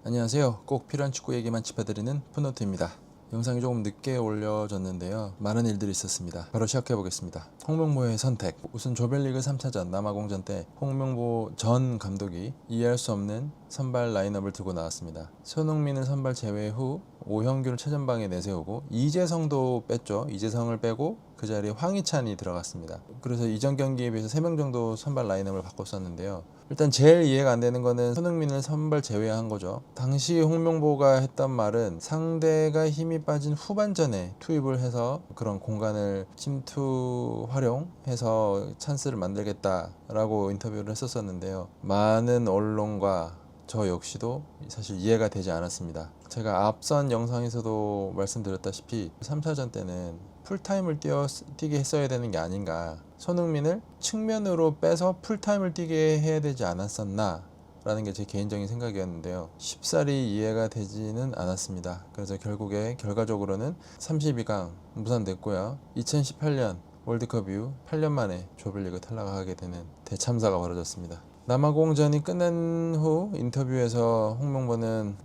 안녕하세요. 꼭 필요한 축구 얘기만 짚어드리는 풋노트입니다. 영상이 조금 늦게 올려졌는데요. 많은 일들이 있었습니다. 바로 시작해 보겠습니다. 홍명보의 선택. 우선 조별리그 3차전 남아공전 때 홍명보 전 감독이 이해할 수 없는 선발 라인업을 들고 나왔습니다. 손흥민을 선발 제외 후 오형규를 최전방에 내세우고 이재성도 뺐죠. 이재성을 빼고 그 자리에 황희찬이 들어갔습니다. 그래서 이전 경기에 비해서 3명 정도 선발 라인업을 바꿨었는데요. 일단 제일 이해가 안 되는 거는 손흥민을 선발 제외한 거죠. 당시 홍명보가 했던 말은 상대가 힘이 빠진 후반전에 투입을 해서 그런 공간을 침투 활용해서 찬스를 만들겠다라고 인터뷰를 했었었는데요. 많은 언론과 저 역시도 사실 이해가 되지 않았습니다. 제가 앞선 영상에서도 말씀드렸다시피 3차전 때는 풀타임을 뛰게 했어야 되는 게 아닌가, 손흥민을 측면으로 빼서 풀타임을 뛰게 해야 되지 않았었나 라는 게 제 개인적인 생각이었는데요. 쉽사리 이해가 되지는 않았습니다. 그래서 결과적으로는 32강 무산됐고요. 2018년 월드컵 이후 8년 만에 조별리그 탈락하게 되는 대참사가 벌어졌습니다. 남아공전이 끝난 후 인터뷰에서 홍명보는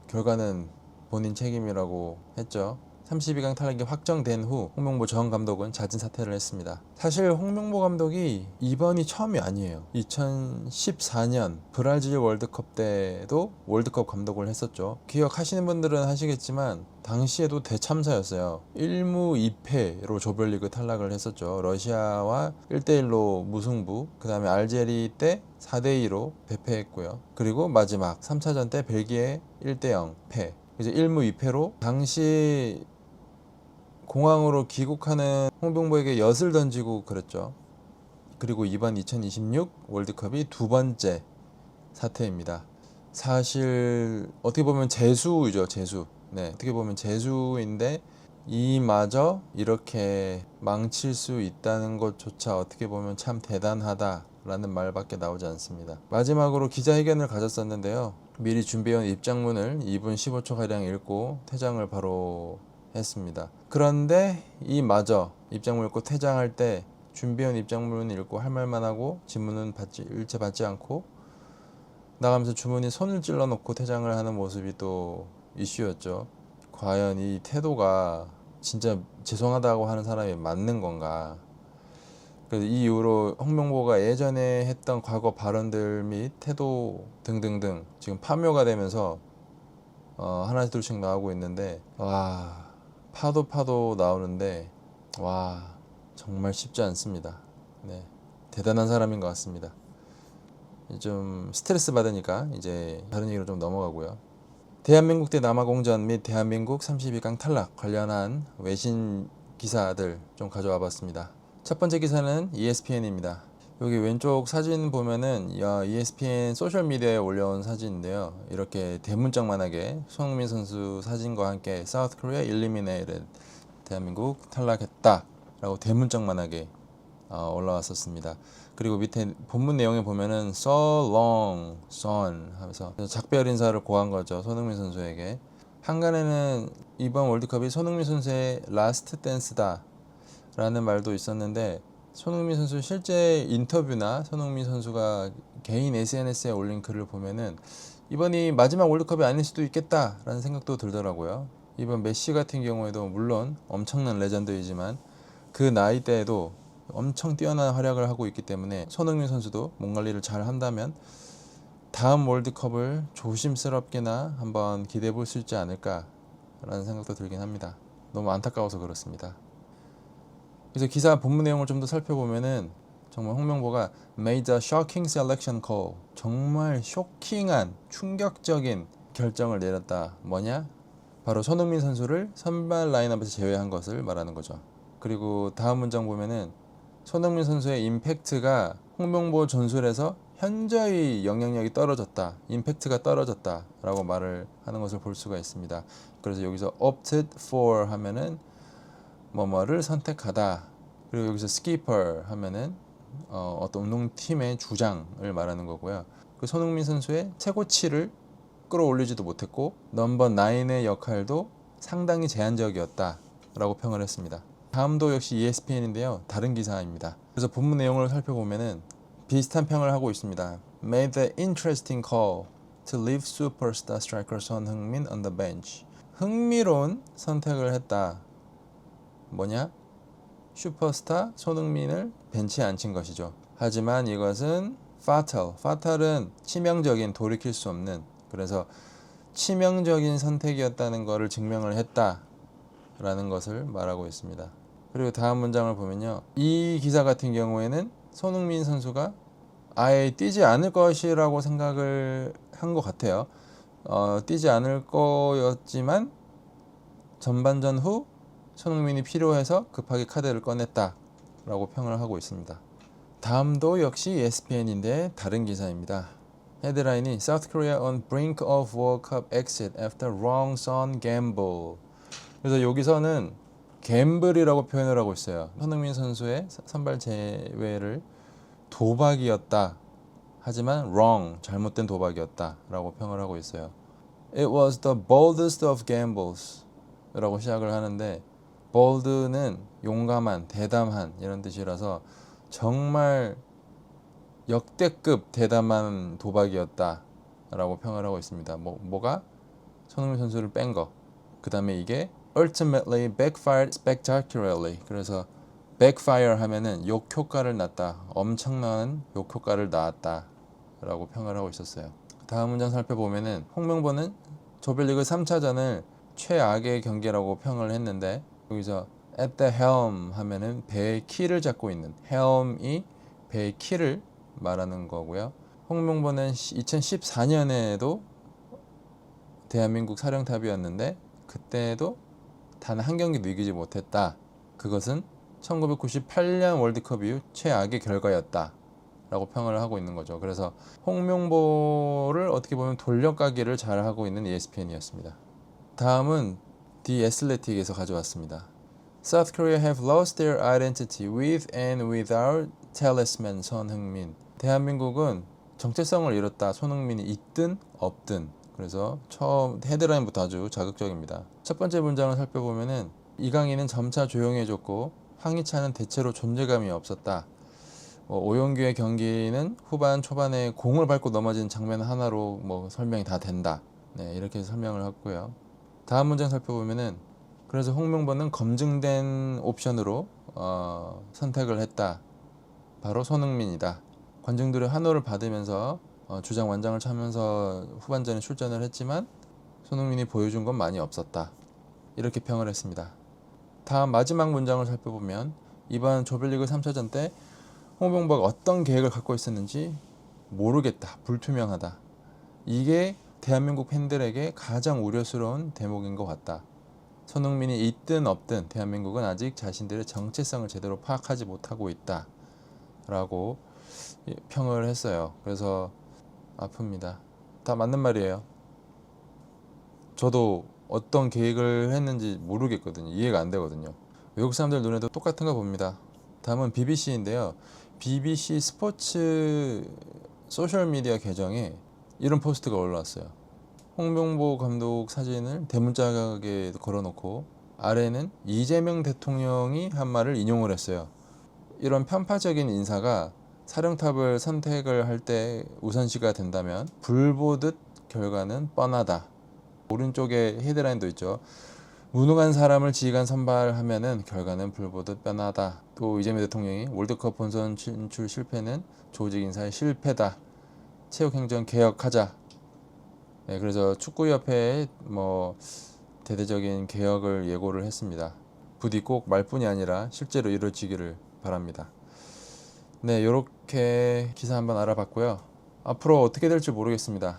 결과는 본인 책임이라고 했죠. 32강 탈락이 확정된 후 홍명보 전 감독은 자진 사퇴를 했습니다. 사실 홍명보 감독이 이번이 처음이 아니에요. 2014년 브라질 월드컵 때도 월드컵 감독을 했었죠. 기억하시는 분들은 하시겠지만 당시에도 대참사였어요. 1무 2패로 조별리그 탈락을 했었죠. 러시아와 1대1로 무승부, 그 다음에 알제리 때 4대2로 패했고요. 그리고 마지막 3차전 때 벨기에 1대0 패. 이제 1무 2패로 당시 공항으로 귀국하는 홍명보에게 엿을 던지고 그랬죠. 그리고 이번 2026 월드컵이 두 번째 사태입니다. 사실 어떻게 보면 재수죠, 재수. 네, 어떻게 보면 재수인데 이마저 이렇게 망칠 수 있다는 것조차 어떻게 보면 참 대단하다라는 말밖에 나오지 않습니다. 마지막으로 기자회견을 가졌었는데요. 미리 준비해온 입장문을 2분 15초가량 읽고 퇴장을 바로 했습니다. 그런데 이마저 입장문 읽고 퇴장할 때 준비해온 입장문을 읽고 할 말만 하고 질문은 일체 받지 않고 나가면서 주머니에 손을 찔러 놓고 퇴장을 하는 모습이 또 이슈였죠. 과연 이 태도가 진짜 죄송하다고 하는 사람이 맞는 건가. 그래서 이 이후로 홍명보가 예전에 했던 과거 발언들 및 태도 등등등 지금 파묘가 되면서 하나씩 둘씩 나오고 있는데, 와, 파도 나오는데 와, 정말 쉽지 않습니다. 네, 대단한 사람인 것 같습니다. 좀 스트레스 받으니까 이제 다른 얘기로 좀 넘어가고요. 대한민국 대 남아공전 및 대한민국 32강 탈락 관련한 외신 기사들 좀 가져와 봤습니다. 첫 번째 기사는 ESPN입니다. 여기 왼쪽 사진 보면은 ESPN 소셜미디어에 올려온 사진인데요. 이렇게 대문짝만하게 손흥민 선수 사진과 함께 South Korea eliminated, 대한민국 탈락했다 라고 대문짝만하게 올라왔었습니다. 그리고 밑에 본문 내용에 보면은 So long, son 하면서 작별 인사를 고한 거죠, 손흥민 선수에게. 한간에는 이번 월드컵이 손흥민 선수의 라스트 댄스다 라는 말도 있었는데, 손흥민 선수 실제 인터뷰나 손흥민 선수가 개인 SNS에 올린 글을 보면은 이번이 마지막 월드컵이 아닐 수도 있겠다 라는 생각도 들더라고요. 이번 메시 같은 경우에도 물론 엄청난 레전드이지만 그 나이대에도 엄청 뛰어난 활약을 하고 있기 때문에 손흥민 선수도 몸 관리를 잘 한다면 다음 월드컵을 조심스럽게나 한번 기대해 볼 수 있지 않을까 라는 생각도 들긴 합니다. 너무 안타까워서 그렇습니다. 그래서 기사 본문 내용을 좀 더 살펴보면은 정말 홍명보가 made a shocking selection call, 정말 쇼킹한 충격적인 결정을 내렸다. 뭐냐? 바로 손흥민 선수를 선발 라인업에서 제외한 것을 말하는 거죠. 그리고 다음 문장 보면은 손흥민 선수의 임팩트가 홍명보 전술에서 현저히 영향력이 떨어졌다, 임팩트가 떨어졌다 라고 말을 하는 것을 볼 수가 있습니다. 그래서 여기서 opted for 하면은 뭐뭐를 선택하다, 그리고 여기서 skipper 하면은 어떤 운동팀의 주장을 말하는 거고요. 그 손흥민 선수의 최고치를 끌어올리지도 못했고 넘버 9의 역할도 상당히 제한적이었다 라고 평을 했습니다. 다음도 역시 ESPN인데요. 다른 기사입니다. 그래서 본문 내용을 살펴보면은 비슷한 평을 하고 있습니다. Made the interesting call, to leave superstar striker 손흥민 on the bench. 흥미로운 선택을 했다. 뭐냐? 슈퍼스타 손흥민을 벤치에 앉힌 것이죠. 하지만 이것은 fatal은 치명적인, 돌이킬 수 없는, 그래서 치명적인 선택이었다는 것을 증명을 했다 라는 것을 말하고 있습니다. 그리고 다음 문장을 보면요, 이 기사 같은 경우에는 손흥민 선수가 아예 뛰지 않을 것이라고 생각을 한 것 같아요. 뛰지 않을 거였지만 전반전 후 손흥민이 필요해서 급하게 카드를 꺼냈다 라고 평을 하고 있습니다. 다음도 역시 ESPN인데 다른 기사입니다. 헤드라인이 South Korea on brink of World Cup exit after wrong Son gamble. 그래서 여기서는 갬블이라고 표현을 하고 있어요. 손흥민 선수의 선발 제외를 도박이었다. 하지만 wrong, 잘못된 도박이었다 라고 평을 하고 있어요. It was the boldest of gambles 라고 시작을 하는데, bold는 용감한, 대담한 이런 뜻이라서 정말 역대급 대담한 도박이었다 라고 평을 하고 있습니다. 뭐가? 손흥민 선수를 뺀 거. 그 다음에 이게 ultimately backfired spectacularly. 그래서 backfire 하면은 욕효과를 낳다, 엄청난 욕효과를 낳았다 라고 평을 하고 있었어요. 다음 문장 살펴보면은 홍명보는 조별리그 3차전을 최악의 경기라고 평을 했는데, 여기서 at the helm 하면은 배의 키를 잡고 있는, helm이 배의 키를 말하는 거고요. 홍명보는 2014년에도 대한민국 사령탑이었는데 그때도 단 한 경기도 이기지 못했다. 그것은 1998년 월드컵 이후 최악의 결과였다 라고 평을 하고 있는 거죠. 그래서 홍명보를 어떻게 보면 돌려가기를 잘 하고 있는 ESPN이었습니다. 다음은 The Athletic에서 가져왔습니다. South Korea have lost their identity with and without talisman 손흥민. 대한민국은 정체성을 잃었다. 손흥민이 있든 없든. 그래서 처음 헤드라인부터 아주 자극적입니다. 첫 번째 문장을 살펴보면은 이강인은 점차 조용해졌고 황희찬은 대체로 존재감이 없었다. 오용규의 경기는 후반 초반에 공을 밟고 넘어진 장면 하나로 설명이 다 된다. 네, 이렇게 설명을 했고요. 다음 문장 살펴보면은 그래서 홍명보는 검증된 옵션으로 선택을 했다. 바로 손흥민이다. 관중들의 환호를 받으면서 주장 완장을 차면서 후반전에 출전을 했지만 손흥민이 보여준 건 많이 없었다. 이렇게 평을 했습니다. 다음 마지막 문장을 살펴보면 이번 조별리그 3차전 때 홍명보가 어떤 계획을 갖고 있었는지 모르겠다. 불투명하다. 이게 대한민국 팬들에게 가장 우려스러운 대목인 것 같다. 손흥민이 있든 없든 대한민국은 아직 자신들의 정체성을 제대로 파악하지 못하고 있다 라고 평을 했어요. 그래서 아픕니다. 다 맞는 말이에요. 저도 어떤 계획을 했는지 모르겠거든요. 이해가 안 되거든요. 외국 사람들 눈에도 똑같은 거 봅니다. 다음은 BBC인데요. BBC 스포츠 소셜미디어 계정에 이런 포스트가 올라왔어요. 홍명보 감독 사진을 대문짝에 걸어놓고 아래는 이재명 대통령이 한 말을 인용을 했어요. 이런 편파적인 인사가 사령탑을 선택을 할 때 우선시가 된다면 불보듯 결과는 뻔하다. 오른쪽에 헤드라인도 있죠. 무능한 사람을 지휘관 선발하면은 결과는 불보듯 뻔하다. 또 이재명 대통령이 월드컵 본선 진출 실패는 조직 인사의 실패다. 체육행정 개혁하자. 네, 그래서 축구협회에 대대적인 개혁을 예고를 했습니다. 부디 꼭 말뿐이 아니라 실제로 이루어지기를 바랍니다. 네, 이렇게 기사 한번 알아봤고요. 앞으로 어떻게 될지 모르겠습니다.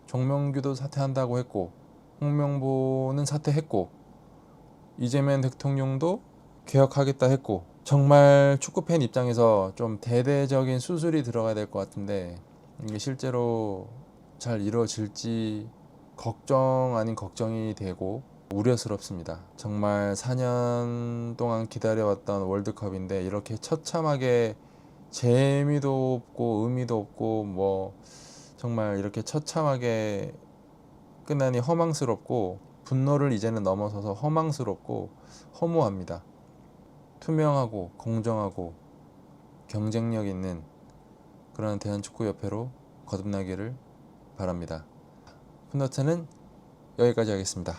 정명규도 사퇴한다고 했고 홍명보는 사퇴했고 이재명 대통령도 개혁하겠다 했고, 정말 축구팬 입장에서 좀 대대적인 수술이 들어가야 될 것 같은데 이게 실제로 잘 이루어질지 걱정 아닌 걱정이 되고 우려스럽습니다. 정말 4년 동안 기다려왔던 월드컵인데 이렇게 처참하게 재미도 없고 의미도 없고 정말 이렇게 처참하게 끝나니 허망스럽고, 분노를 이제는 넘어서서 허망스럽고 허무합니다. 투명하고 공정하고 경쟁력 있는 그런 대한축구협회로 거듭나기를 바랍니다. 풋노트는 여기까지 하겠습니다.